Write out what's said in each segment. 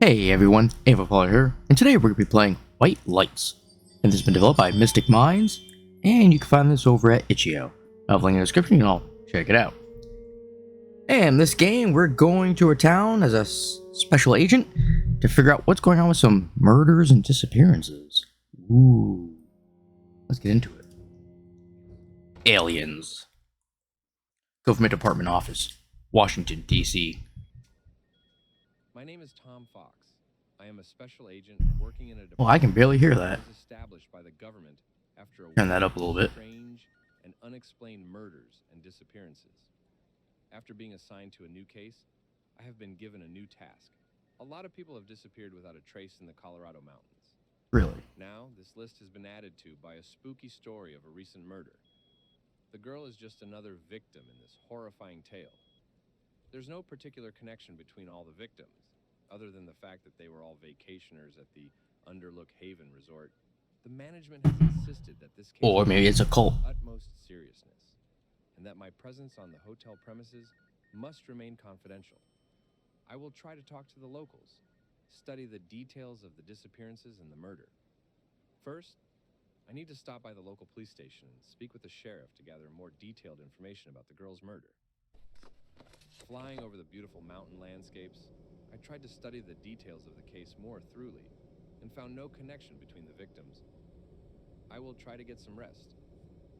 Hey everyone, Avapaw here, and today we're going to be playing White Lights. And this has been developed by MysticMinds, and you can find this over at itch.io. I'll have a link in the description, and I'll check it out. And this game, we're going to a town as a special agent to figure out what's going on with some murders and disappearances. Ooh. Let's get into it. Aliens. Government Department Office, Washington, D.C. My name is Tom Fox. I am a special agent working in a department. Well, I can barely hear that. Established by the government after a Turn that up a little bit. Strange and unexplained murders and disappearances. After being assigned to a new case, I have been given a new task. A lot of people have disappeared without a trace in the Colorado mountains. Really? Now, this list has been added to by a spooky story of a recent murder. The girl is just another victim in this horrifying tale. There's no particular connection between all the victims, other than the fact that they were all vacationers at the Underlook Haven resort. The management has insisted that this case Or maybe it's a cult. Utmost seriousness, and that my presence on the hotel premises must remain confidential. I will try to talk to the locals, study the details of the disappearances and the murder. First, I need to stop by the local police station and speak with the sheriff to gather more detailed information about the girl's murder. Flying over the beautiful mountain landscapes, I tried to study the details of the case more thoroughly and found no connection between the victims. I will try to get some rest.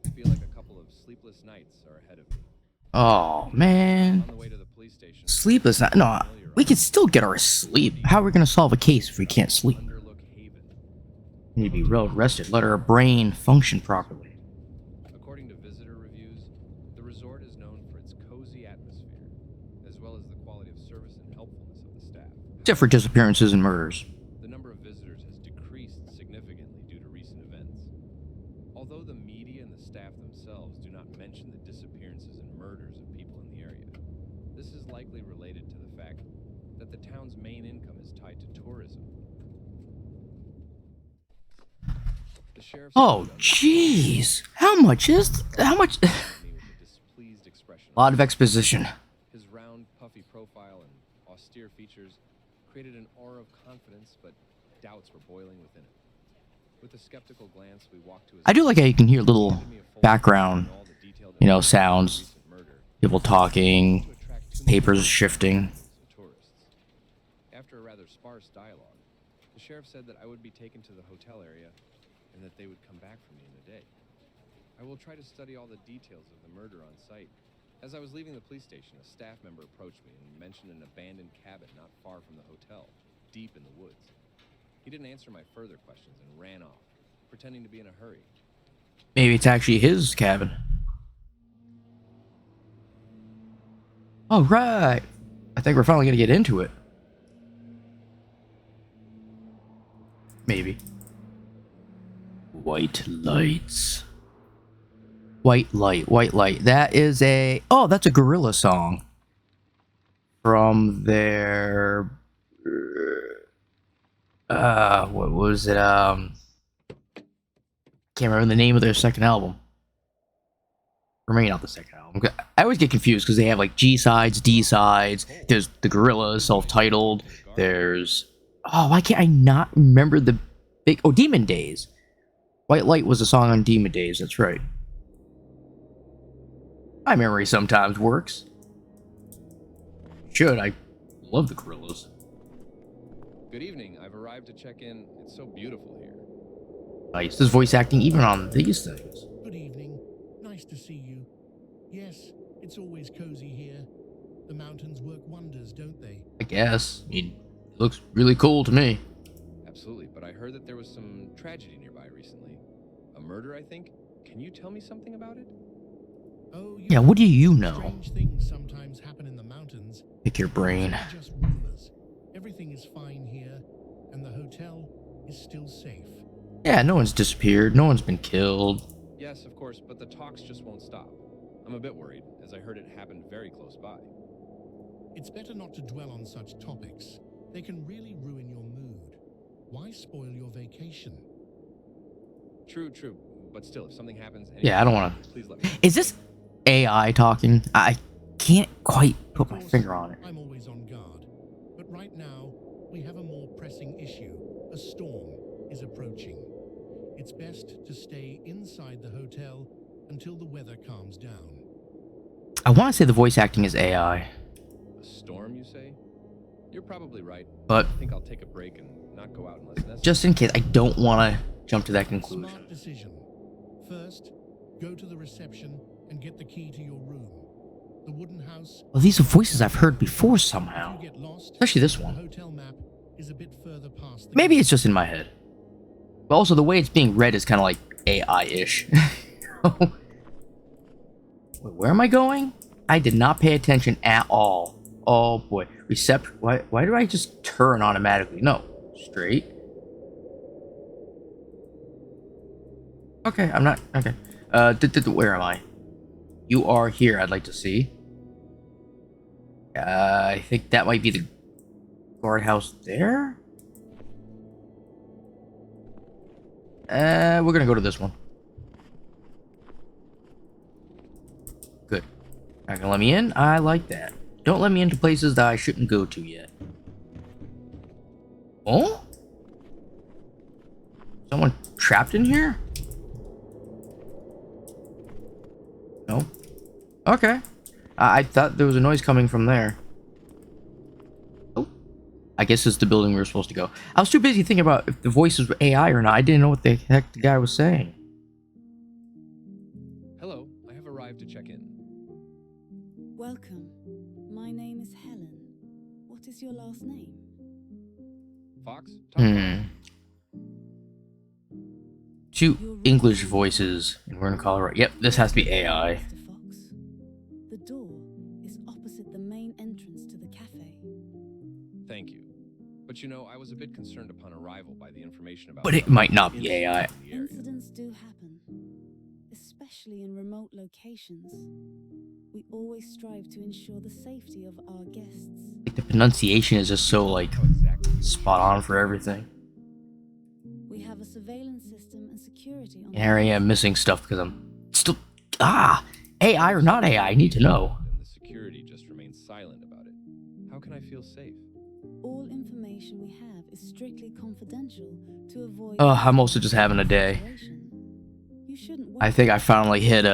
I feel like a couple of sleepless nights are ahead of me. Oh, man. On the way to the police station, Sleepless night? No, we can still get our sleep. How are we going to solve a case if we can't sleep? Underlook Haven. We need to be well rested, let our brain function properly. According to visitor reviews, the resort is known for its cozy atmosphere, as well as the quality of service and helpfulness of the staff. Except for disappearances and murders. The number of visitors has decreased significantly due to recent events. Although the media and the staff themselves do not mention the disappearances and murders of people in the area, this is likely related to the fact that the town's main income is tied to tourism. The sheriff's Oh, jeez. How much? A lot of exposition. His round, puffy profile and austere features created an aura of confidence, but doubts were boiling within it. With a skeptical glance, we walked to his... I do like how you can hear little background, sounds, people talking, papers shifting. After a rather sparse dialogue, the sheriff said that I would be taken to the hotel area and that they would come back for me in a day. I will try to study all the details of the murder on site. As I was leaving the police station, a staff member approached me and mentioned an abandoned cabin not far from the hotel, deep in the woods. He didn't answer my further questions and ran off, pretending to be in a hurry. Maybe it's actually his cabin. All right. I think we're finally going to get into it. Maybe. White lights. White light, white light. That is a... Oh, that's a gorilla song. From their... what was it? Can't remember the name of their second album. Or maybe not the second album. I always get confused because they have like G-sides, D-sides. There's the Gorillaz, self-titled. There's... Oh, why can't I not remember the big... Oh, Demon Days. White Light was a song on Demon Days, that's right. My memory sometimes works. Should, I love the Gorillaz. Good evening. I've arrived to check in. It's so beautiful here. Nice. There's voice acting even on these things. Good evening. Nice to see you. Yes, it's always cozy here. The mountains work wonders, don't they? I guess. I mean, it looks really cool to me. Absolutely, but I heard that there was some tragedy nearby recently. A murder, I think. Can you tell me something about it? Oh, Yeah, what do you know? Strange things sometimes happen in the mountains. Pick your brain. They're just rumors. Everything is fine here, and the hotel is still safe. Yeah, no one's disappeared. No one's been killed. Yes, of course, but the talks just won't stop. I'm a bit worried, as I heard it happened very close by. It's better not to dwell on such topics. They can really ruin your mood. Why spoil your vacation? True, but still, if something happens... Yeah, I don't want to... Please let me... Is this AI talking? I can't quite put my finger on it. I'm always on guard. But right now, we have a more pressing issue. A storm is approaching. It's best to stay inside the hotel until the weather calms down. I want to say the voice acting is AI, A storm, you say? You're probably right. but I think I'll take a break and not go out unless necessary. just in case, I don't want to jump to that conclusion. Smart decision. First, go to the reception and get the key to your room. The wooden house. Well, these are voices I've heard before If somehow, you get lost, especially this the one. hotel map is a bit further past the Maybe gate. it's just in my head. But also, the way it's being read is kind of like AI-ish. Wait, where am I going? I did not pay attention at all. Oh boy. Why do I just turn automatically? No. Straight. Okay, I'm not... Okay. Where am I? You are here, I'd like to see. I think that might be the guardhouse there? We're gonna go to this one. Good. Not gonna let me in? I like that. Don't let me into places that I shouldn't go to yet. Oh? Someone trapped in here? No. Okay. I thought there was a noise coming from there. Oh. I guess it's the building we were supposed to go. I was too busy thinking about if the voices were AI or not. I didn't know what the heck the guy was saying. Hello, I have arrived to check in. Welcome. My name is Helen. What is your last name? Fox? Talk about it. Two English voices, and we're in Colorado. Yep, this has to be AI. Mr. Fox. The door is opposite the main entrance to the cafe. Thank you. But you know, I was a bit concerned upon arrival by the information about... But it might not be AI. incidents in the area. Incidents do happen, especially in remote locations. We always strive to ensure the safety of our guests. Like, the pronunciation is just so, like, How exactly... spot on for everything. We have a surveillance system and security on And here I am missing stuff because I'm still... AI or not AI, I need to know. And the security just remains silent about it. How can I feel safe? All information we have is strictly confidential to avoid... I'm also just having a day. You shouldn't I think I finally hit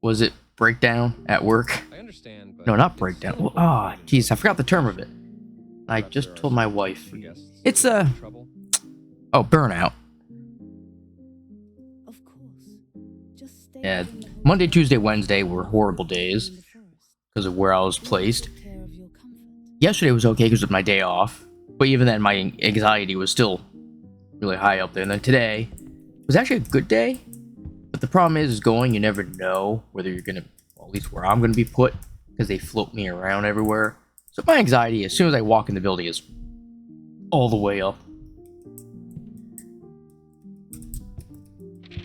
was it breakdown at work? I understand, but... No, not it's breakdown. still Oh, important jeez, I to forgot the term of it. I that just there are told my some wife. guests It's in trouble. oh, burnout. Of course. Just stay Yeah, within the hotel Monday, Tuesday, Wednesday were horrible days in the forest. because of where I was We'll placed. take care of your comfort. Yesterday was okay because of my day off, but even then my anxiety was still really high up there. And then today was actually a good day, but the problem is going, you never know whether you're gonna, well, at least where I'm gonna be put, because they float me around everywhere. So my anxiety, as soon as I walk in the building, is all the way up.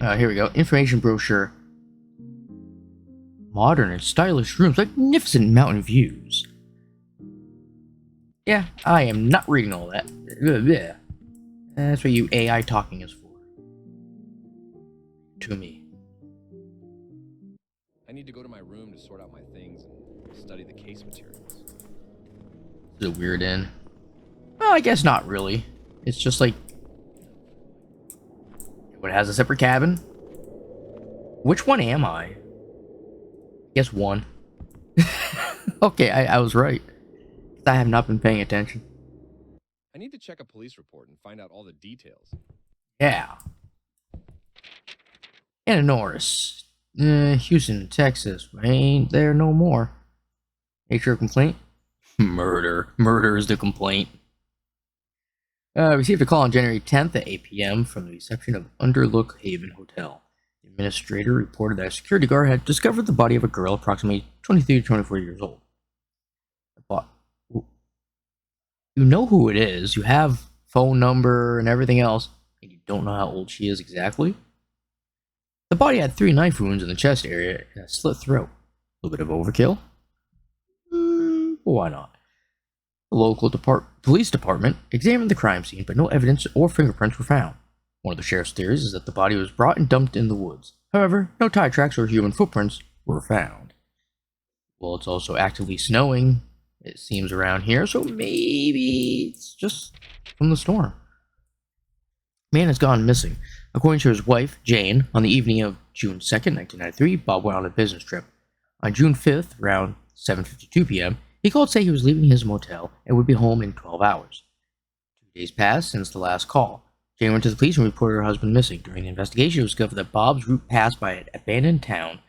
Here we go. Information brochure. Modern and stylish rooms, magnificent mountain views. Yeah, I am not reading all that. Bleh. That's what you AI talking is for. To me. I need to go to my room to sort out my things and study the case materials. Is it weird in? Well, I guess not really. It's just like... It has a separate cabin. Which one am I? Guess one. Okay, I was right. I have not been paying attention. I need to check a police report and find out all the details. Yeah. Anna Norris. Houston, Texas. Ain't there no more. Nature of complaint? Murder. Murder is the complaint. Received a call on January 10th at 8 p.m. from the reception of Underlook Haven Hotel. The administrator reported that a security guard had discovered the body of a girl approximately 23 to 24 years old. But you know who it is. You have phone number and everything else, and you don't know how old she is exactly. The body had 3 knife wounds in the chest area and a slit throat. A little bit of overkill? Why not? The local police department examined the crime scene, but no evidence or fingerprints were found. One of the sheriff's theories is that the body was brought and dumped in the woods. However, no tire tracks or human footprints were found. Well, it's also actively snowing it seems, around here, so maybe it's just from the storm. Man has gone missing. According to his wife, Jane, on the evening of June 2nd, 1993, Bob went on a business trip. On June 5th, around 7:52 p.m., he called to say he was leaving his motel and would be home in 12 hours. 2 days passed since the last call. Jane went to the police and reported her husband missing. During the investigation, it was discovered that Bob's route passed by an abandoned town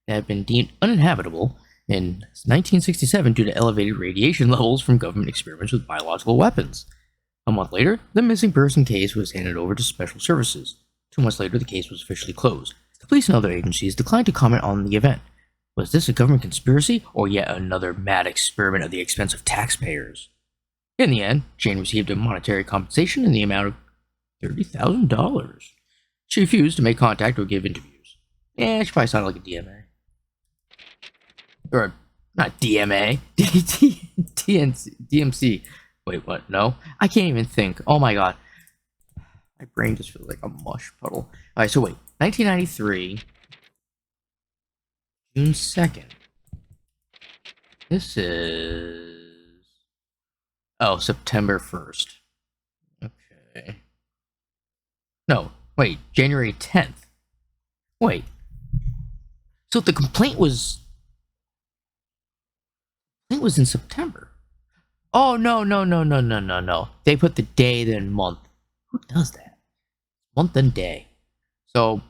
that had been deemed uninhabitable in 1967 due to elevated radiation levels from government experiments with biological weapons. A month later, the missing person case was handed over to Special Services. 2 months later, the case was officially closed. The police and other agencies declined to comment on the event. Was this a government conspiracy, or yet another mad experiment at the expense of taxpayers? In the end, Jane received a monetary compensation in the amount of $30,000. She refused to make contact or give interviews. Yeah, she probably sounded like a DMA. Or, not DMA, DMC. Wait, what? No? I can't even think. Oh my god. My brain just feels like a mush puddle. Alright, so wait. 1993. June 2nd. This is... Oh, September 1st. Okay. No, wait. January 10th. Wait. So the complaint was... It was in September. Oh, no. They put the day, then month. Who does that? Month and day. So,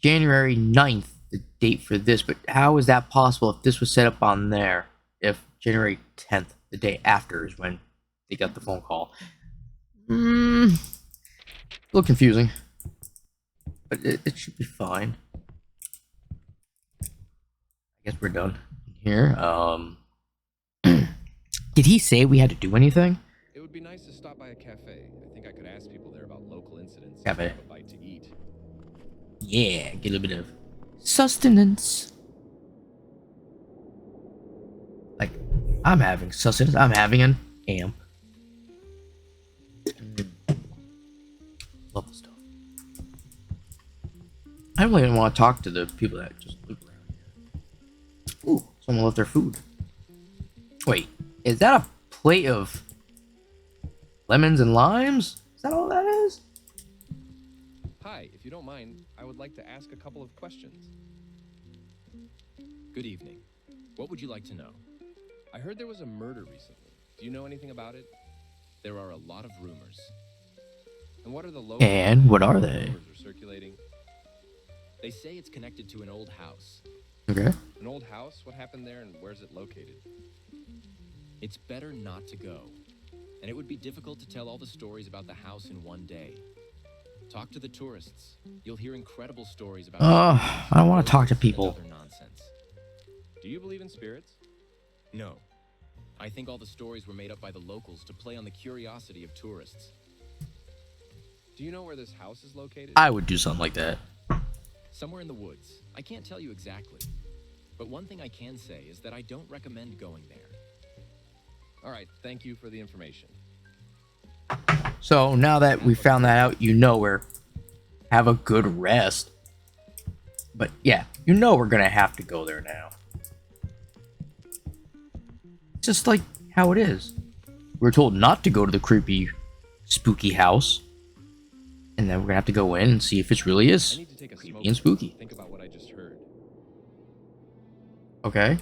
January 9th, the date for this, but how is that possible if this was set up on there? If January 10th, the day after, is when they got the phone call. A little confusing. But it should be fine. I guess we're done here. Did he say we had to do anything? It would be nice to stop by a cafe. I think I could ask people there about local incidents. Cafe. And have a bite to eat. Yeah, get a bit of sustenance. Like, I'm having sustenance. I'm having an amp. Love the stuff. I don't really want to talk to the people that just live around here. Ooh, someone left their food. Wait, is that a plate of lemons and limes? Is that all that is? Hi, if you don't mind, I would like to ask a couple of questions. Good evening. What would you like to know? I heard there was a murder recently. Do you know anything about it? There are a lot of rumors. And what are the local... And what are they? Rumors are circulating. They say it's connected to an old house. Okay. An old house? What happened there and where's it located? It's better not to go. And it would be difficult to tell all the stories about the house in one day. Talk to the tourists. You'll hear incredible stories about... I don't want to talk to people. Other nonsense. Do you believe in spirits? No. I think all the stories were made up by the locals to play on the curiosity of tourists. Do you know where this house is located? I would do something like that. Somewhere in the woods. I can't tell you exactly. But one thing I can say is that I don't recommend going there. All right, thank you for the information. So now that we found that out, you know we're have a good rest. But yeah, you know we're gonna have to go there now. Just like how it is. We're told not to go to the creepy, spooky house. And then we're gonna have to go in and see if it really I is need to take a creepy smoke and spooky. Think about what I just heard. Okay.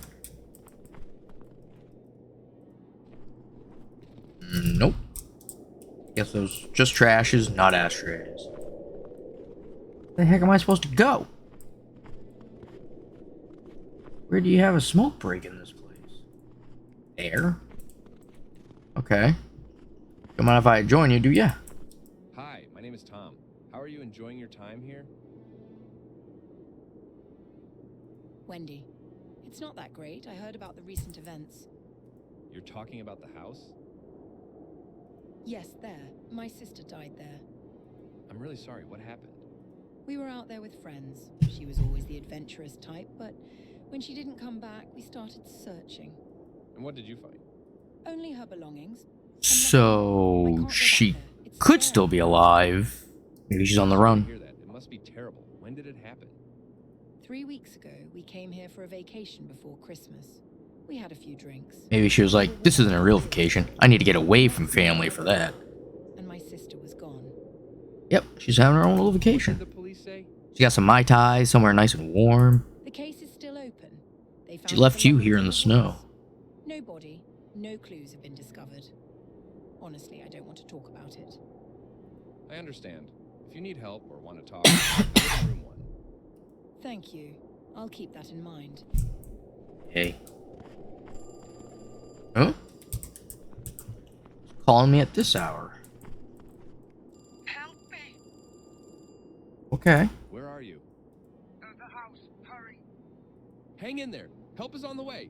Nope. Guess those just trashes, not ashtrays. Where the heck am I supposed to go? Where do you have a smoke break in this place? There. Okay. Don't mind if I join you, do ya? Hi, my name is Tom. How are you enjoying your time here? Wendy. It's not that great. I heard about the recent events. You're talking about the house? Yes, there. My sister died there. I'm really sorry. What happened? We were out there with friends. She was always the adventurous type, but when she didn't come back, we started searching. And what did you find? Only her belongings. So she could still be alive. Maybe she's on the Sorry to run. hear that. It must be terrible. When did it happen? 3 weeks ago, we came here for a vacation before Christmas. We had a few drinks. Maybe she was like, this isn't a real vacation. I need to get away from family for that. And my sister was gone. Yep, she's having her own little What did vacation. the police say? She got some Mai Tais, somewhere nice and warm. The case is still open. They found She left the you belongings here in the snow. woods. No body, no clues have been discovered. Honestly, I don't want to talk about it. I understand. If you need help or want to talk, I live in room 1. Thank you. I'll keep that in mind. Hey. Huh? Calling me at this hour. Help me! Okay. Where are you? The house, hurry! Hang in there. Help is on the way.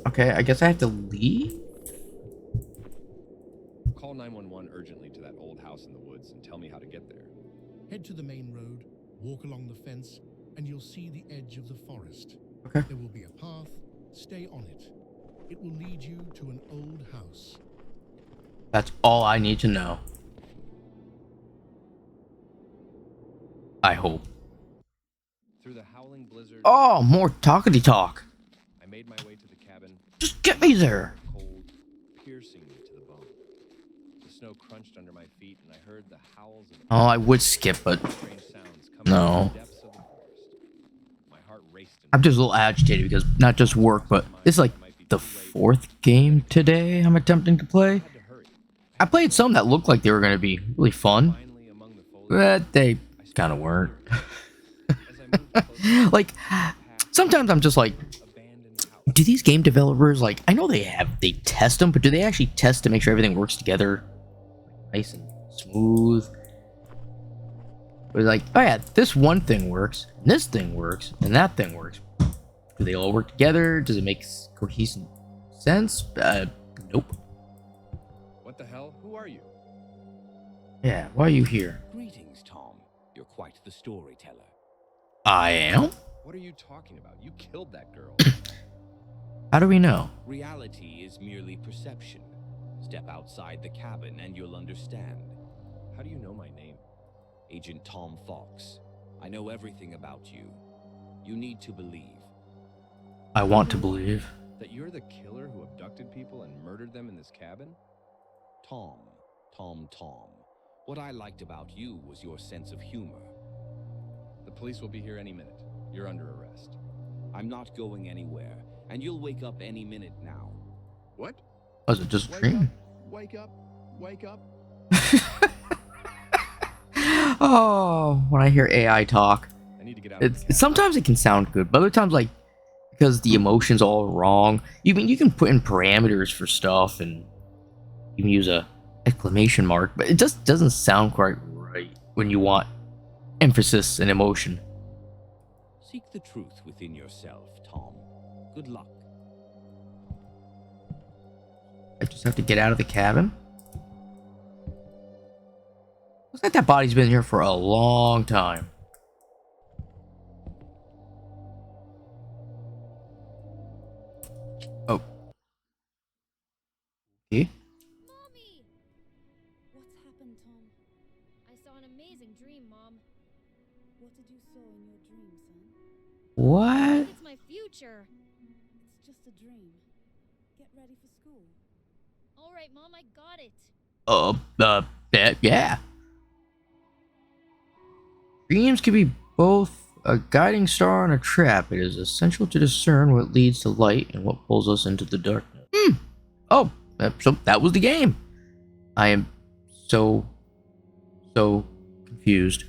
Okay, I guess I have to leave? Call 911 urgently to that old house in the woods and tell me how to get there. Head to the main road, walk along the fence, and you'll see the edge of the forest. Okay. There will be a path. Stay on it. It will lead you to an old house. That's all I need to know. I hope. Through the howling blizzard, Oh, more talkity talk. I made my way to the cabin. Just get me there. Cold, piercing me to the bone. The snow crunched under my feet, and I heard the howls of Oh, I would skip, but strange sounds coming No. from the depths of the forest. My heart raced. I'm just a little agitated because not just work, but this is like the 4th game today I'm attempting to play. I had to hurry. I played some that looked like they were going to be really fun, Finally, among the foliage, but they I kind of spotted weren't. a As I moved closer, Like, sometimes I'm just like, abandoned house. do these game developers, like, I know they test them, but do they actually test to make sure everything works together nice and smooth? Or like, oh yeah, this one thing works, and this thing works, and that thing works. Do they all work together? Does it make cohesive sense? Nope. What the hell? Who are you? Yeah, why are you here? Greetings, Tom. You're quite the storyteller. I am? What are you talking about? You killed that girl. How do we know? Reality is merely perception. Step outside the cabin and you'll understand. How do you know my name? Agent Tom Fox. I know everything about you. You need to believe. I want to believe. That you're the killer who abducted people and murdered them in this cabin? Tom. What I liked about you was your sense of humor. The police will be here any minute. You're under arrest. I'm not going anywhere, and you'll wake up any minute now. What? Was it just a Wake dream? up! Wake up! Wake up! Oh, when I hear AI talk, I need to get out of this cabin. sometimes it can sound good, but other times, like, because the emotion's all wrong, you can put in parameters for stuff, and you can use a exclamation mark, but it just doesn't sound quite right when you want emphasis and emotion. Seek the truth within yourself, Tom. Good luck. I just have to get out of the cabin. Looks like that body's been here for a long time. Oh. Okay. Mommy! What's happened, Tom? I saw an amazing dream, Mom. What did you saw in your dream, son? What? It's my future. It's just a dream. Get ready for school. All right, Mom, I got it. Yeah. Dreams can be both a guiding star and a trap. It is essential to discern what leads to light and what pulls us into the darkness. Oh, so that was the game. I am so confused.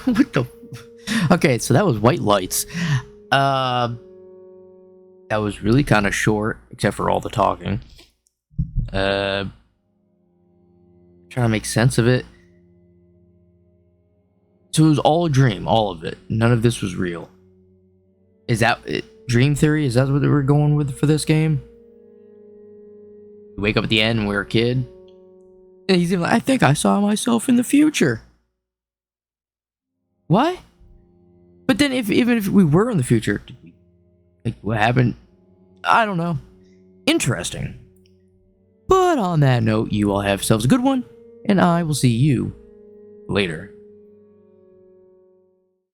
What the? Okay, so that was White Lights. That was really kind of short, except for all the talking. Trying to make sense of it. So it was all a dream, all of it. None of this was real. Is that it? Dream theory? Is that what we're going with for this game? We wake up at the end and we're a kid. And he's even like, I think I saw myself in the future. What? But then even if we were in the future, like what happened? I don't know. Interesting. But on that note, you all have yourselves a good one, and I will see you later.